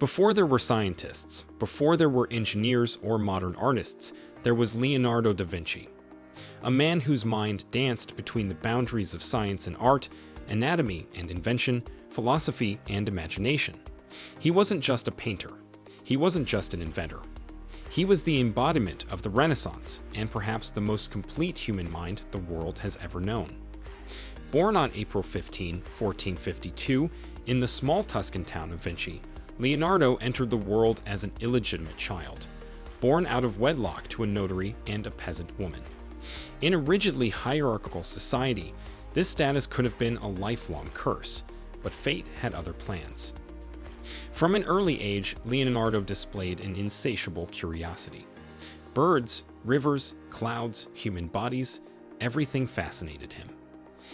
Before there were scientists, before there were engineers or modern artists, there was Leonardo da Vinci, a man whose mind danced between the boundaries of science and art, anatomy and invention, philosophy and imagination. He wasn't just a painter. He wasn't just an inventor. He was the embodiment of the Renaissance and perhaps the most complete human mind the world has ever known. Born on April 15, 1452, in the small Tuscan town of Vinci, Leonardo entered the world as an illegitimate child, born out of wedlock to a notary and a peasant woman. In a rigidly hierarchical society, this status could have been a lifelong curse, but fate had other plans. From an early age, Leonardo displayed an insatiable curiosity. Birds, rivers, clouds, human bodies, everything fascinated him.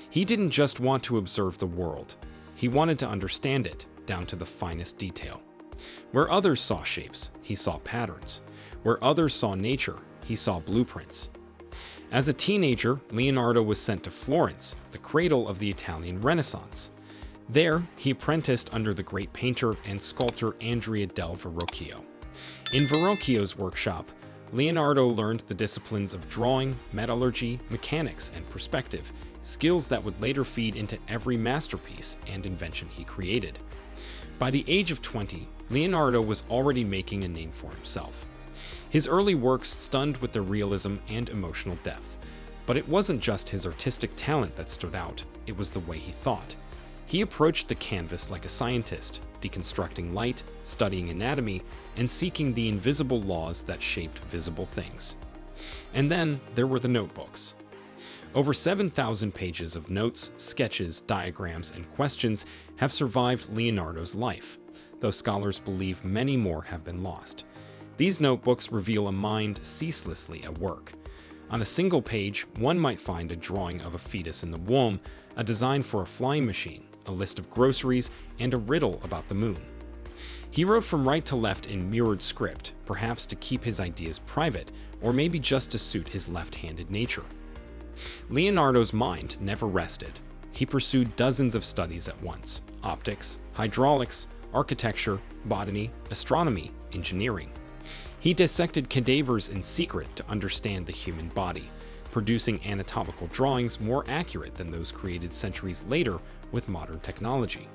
He didn't just want to observe the world, he wanted to understand it down to the finest detail. Where others saw shapes, he saw patterns. Where others saw nature, he saw blueprints. As a teenager, Leonardo was sent to Florence, the cradle of the Italian Renaissance. There, he apprenticed under the great painter and sculptor Andrea del Verrocchio. In Verrocchio's workshop, Leonardo learned the disciplines of drawing, metallurgy, mechanics, and perspective, skills that would later feed into every masterpiece and invention he created. By the age of 20, Leonardo was already making a name for himself. His early works stunned with their realism and emotional depth. But it wasn't just his artistic talent that stood out, it was the way he thought. He approached the canvas like a scientist, deconstructing light, studying anatomy, and seeking the invisible laws that shaped visible things. And then there were the notebooks. Over 7,000 pages of notes, sketches, diagrams, and questions have survived Leonardo's life, though scholars believe many more have been lost. These notebooks reveal a mind ceaselessly at work. On a single page, one might find a drawing of a fetus in the womb, a design for a flying machine, a list of groceries, and a riddle about the moon. He wrote from right to left in mirrored script, perhaps to keep his ideas private, or maybe just to suit his left-handed nature. Leonardo's mind never rested. He pursued dozens of studies at once: optics, hydraulics, architecture, botany, astronomy, engineering. He dissected cadavers in secret to understand the human body, producing anatomical drawings more accurate than those created centuries later with modern technology.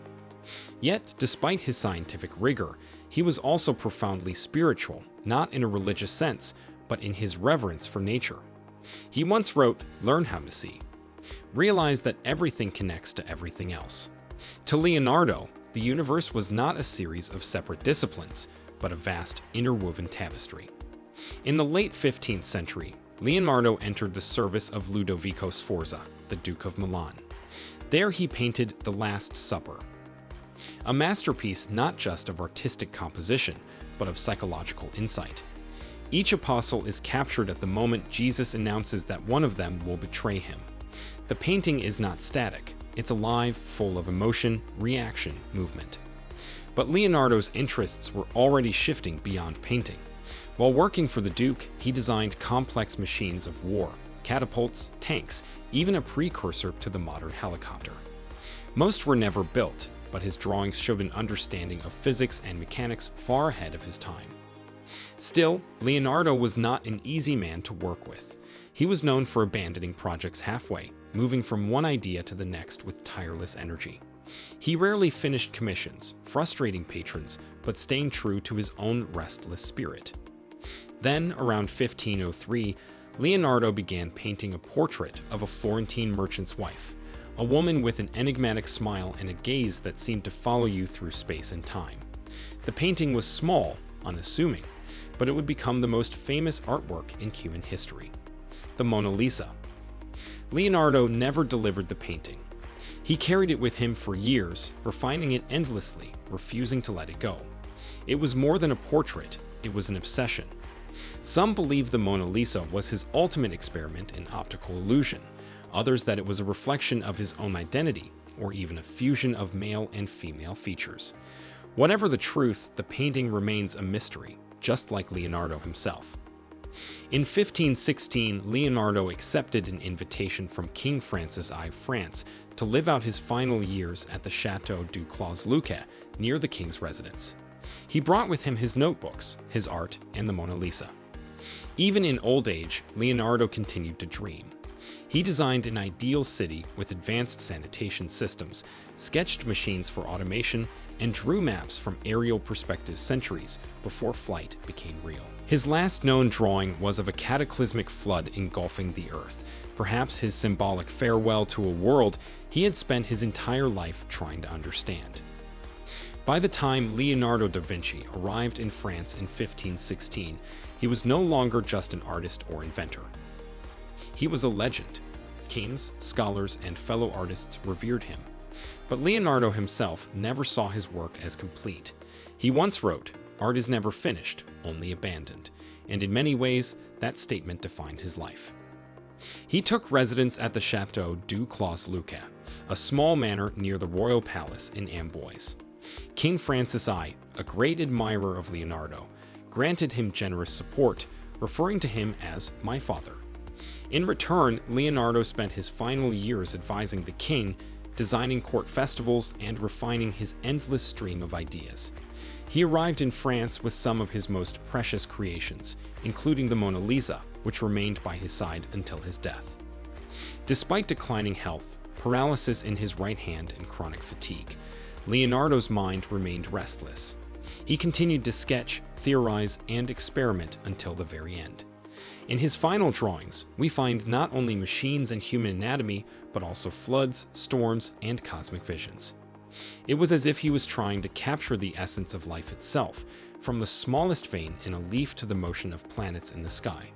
Yet, despite his scientific rigor, he was also profoundly spiritual, not in a religious sense, but in his reverence for nature. He once wrote, "Learn how to see. Realize that everything connects to everything else." To Leonardo, the universe was not a series of separate disciplines, but a vast, interwoven tapestry. In the late 15th century, Leonardo entered the service of Ludovico Sforza, the Duke of Milan. There he painted The Last Supper, a masterpiece not just of artistic composition, but of psychological insight. Each apostle is captured at the moment Jesus announces that one of them will betray him. The painting is not static, it's alive, full of emotion, reaction, movement. But Leonardo's interests were already shifting beyond painting. While working for the Duke, he designed complex machines of war, catapults, tanks, even a precursor to the modern helicopter. Most were never built, but his drawings showed an understanding of physics and mechanics far ahead of his time. Still, Leonardo was not an easy man to work with. He was known for abandoning projects halfway, moving from one idea to the next with tireless energy. He rarely finished commissions, frustrating patrons, but staying true to his own restless spirit. Then, around 1503, Leonardo began painting a portrait of a Florentine merchant's wife, a woman with an enigmatic smile and a gaze that seemed to follow you through space and time. The painting was small, unassuming, but it would become the most famous artwork in human history: the Mona Lisa. Leonardo never delivered the painting. He carried it with him for years, refining it endlessly, refusing to let it go. It was more than a portrait, it was an obsession. Some believe the Mona Lisa was his ultimate experiment in optical illusion, others that it was a reflection of his own identity, or even a fusion of male and female features. Whatever the truth, the painting remains a mystery, just like Leonardo himself. In 1516, Leonardo accepted an invitation from King Francis I of France to live out his final years at the Château du Clos-Lucas near the king's residence. He brought with him his notebooks, his art, and the Mona Lisa. Even in old age, Leonardo continued to dream. He designed an ideal city with advanced sanitation systems, sketched machines for automation, and drew maps from aerial perspectives centuries before flight became real. His last known drawing was of a cataclysmic flood engulfing the Earth, perhaps his symbolic farewell to a world he had spent his entire life trying to understand. By the time Leonardo da Vinci arrived in France in 1516, he was no longer just an artist or inventor. He was a legend. Kings, scholars, and fellow artists revered him. But Leonardo himself never saw his work as complete. He once wrote, "Art is never finished, only abandoned," and in many ways, that statement defined his life. He took residence at the Château du Clos-Lucas, a small manor near the royal palace in Amboise. King Francis I, a great admirer of Leonardo, granted him generous support, referring to him as "my father." In return, Leonardo spent his final years advising the king, designing court festivals, and refining his endless stream of ideas. He arrived in France with some of his most precious creations, including the Mona Lisa, which remained by his side until his death. Despite declining health, paralysis in his right hand, and chronic fatigue, Leonardo's mind remained restless. He continued to sketch, theorize, and experiment until the very end. In his final drawings, we find not only machines and human anatomy, but also floods, storms, and cosmic visions. It was as if he was trying to capture the essence of life itself, from the smallest vein in a leaf to the motion of planets in the sky.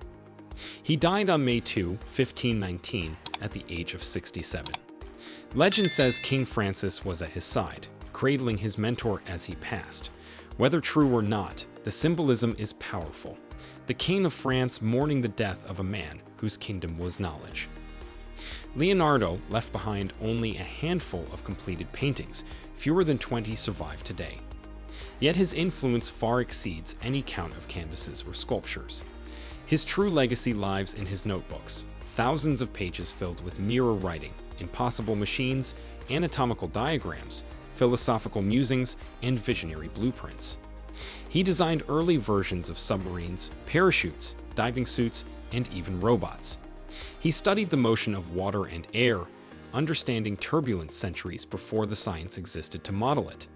He died on May 2, 1519, at the age of 67. Legend says King Francis was at his side, cradling his mentor as he passed. Whether true or not, the symbolism is powerful. The King of France mourning the death of a man whose kingdom was knowledge. Leonardo left behind only a handful of completed paintings, fewer than 20 survive today. Yet his influence far exceeds any count of canvases or sculptures. His true legacy lies in his notebooks, thousands of pages filled with mirror writing, impossible machines, anatomical diagrams, philosophical musings, and visionary blueprints. He designed early versions of submarines, parachutes, diving suits, and even robots. He studied the motion of water and air, understanding turbulence centuries before the science existed to model it.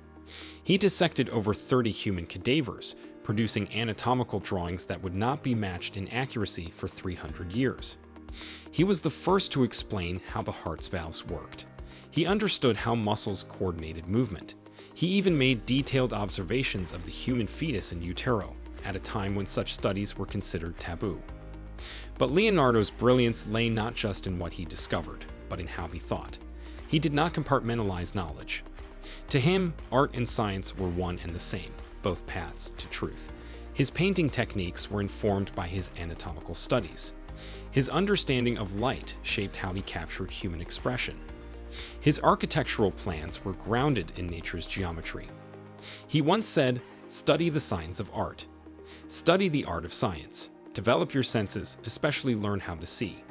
He dissected over 30 human cadavers, producing anatomical drawings that would not be matched in accuracy for 300 years. He was the first to explain how the heart's valves worked. He understood how muscles coordinated movement. He even made detailed observations of the human fetus in utero, at a time when such studies were considered taboo. But Leonardo's brilliance lay not just in what he discovered, but in how he thought. He did not compartmentalize knowledge. To him, art and science were one and the same, both paths to truth. His painting techniques were informed by his anatomical studies. His understanding of light shaped how he captured human expression. His architectural plans were grounded in nature's geometry. He once said, "Study the science of art. Study the art of science. Develop your senses, especially learn how to see.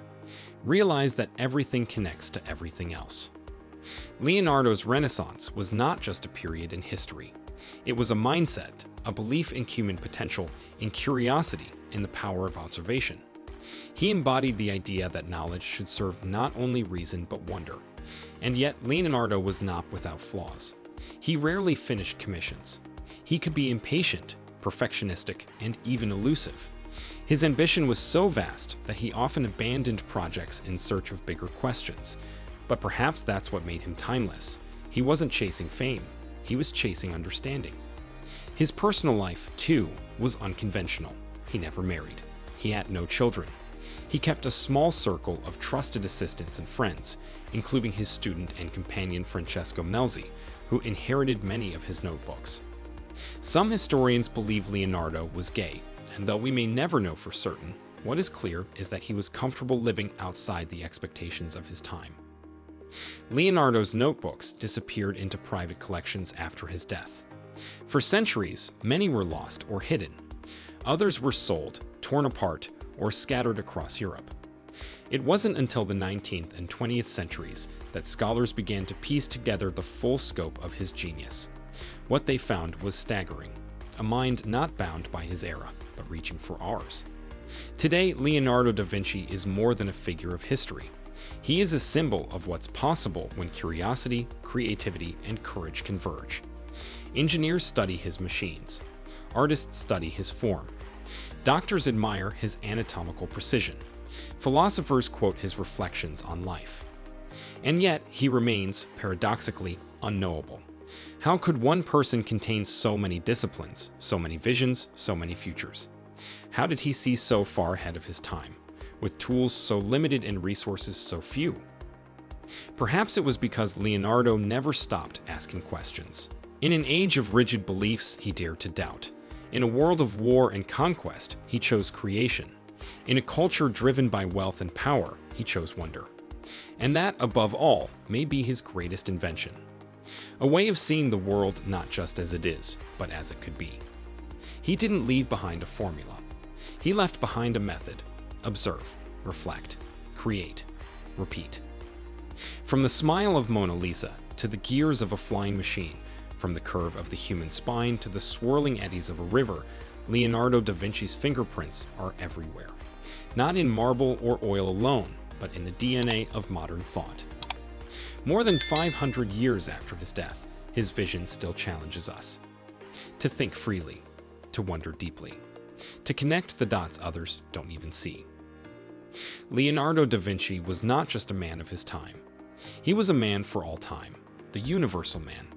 Realize that everything connects to everything else." Leonardo's Renaissance was not just a period in history. It was a mindset, a belief in human potential, in curiosity, in the power of observation. He embodied the idea that knowledge should serve not only reason but wonder. And yet, Leonardo was not without flaws. He rarely finished commissions. He could be impatient, perfectionistic, and even elusive. His ambition was so vast that he often abandoned projects in search of bigger questions. But perhaps that's what made him timeless. He wasn't chasing fame. He was chasing understanding. His personal life, too, was unconventional. He never married. He had no children. He kept a small circle of trusted assistants and friends, including his student and companion Francesco Melzi, who inherited many of his notebooks. Some historians believe Leonardo was gay, and though we may never know for certain, what is clear is that he was comfortable living outside the expectations of his time. Leonardo's notebooks disappeared into private collections after his death. For centuries, many were lost or hidden. Others were sold, torn apart, or scattered across Europe. It wasn't until the 19th and 20th centuries that scholars began to piece together the full scope of his genius. What they found was staggering. a mind not bound by his era, but reaching for ours. Today, Leonardo da Vinci is more than a figure of history. He is a symbol of what's possible when curiosity, creativity, and courage converge. Engineers study his machines. Artists study his form. Doctors admire his anatomical precision. Philosophers quote his reflections on life. And yet, he remains, paradoxically, unknowable. How could one person contain so many disciplines, so many visions, so many futures? How did he see so far ahead of his time, with tools so limited and resources so few? Perhaps it was because Leonardo never stopped asking questions. In an age of rigid beliefs, he dared to doubt. In a world of war and conquest, he chose creation. In a culture driven by wealth and power, he chose wonder. And that, above all, may be his greatest invention. A way of seeing the world not just as it is, but as it could be. He didn't leave behind a formula. He left behind a method. Observe, reflect, create, repeat. From the smile of Mona Lisa to the gears of a flying machine, from the curve of the human spine to the swirling eddies of a river, Leonardo da Vinci's fingerprints are everywhere. Not in marble or oil alone, but in the DNA of modern thought. More than 500 years after his death, his vision still challenges us. To think freely, to wonder deeply, to connect the dots others don't even see. Leonardo da Vinci was not just a man of his time. He was a man for all time, the universal man,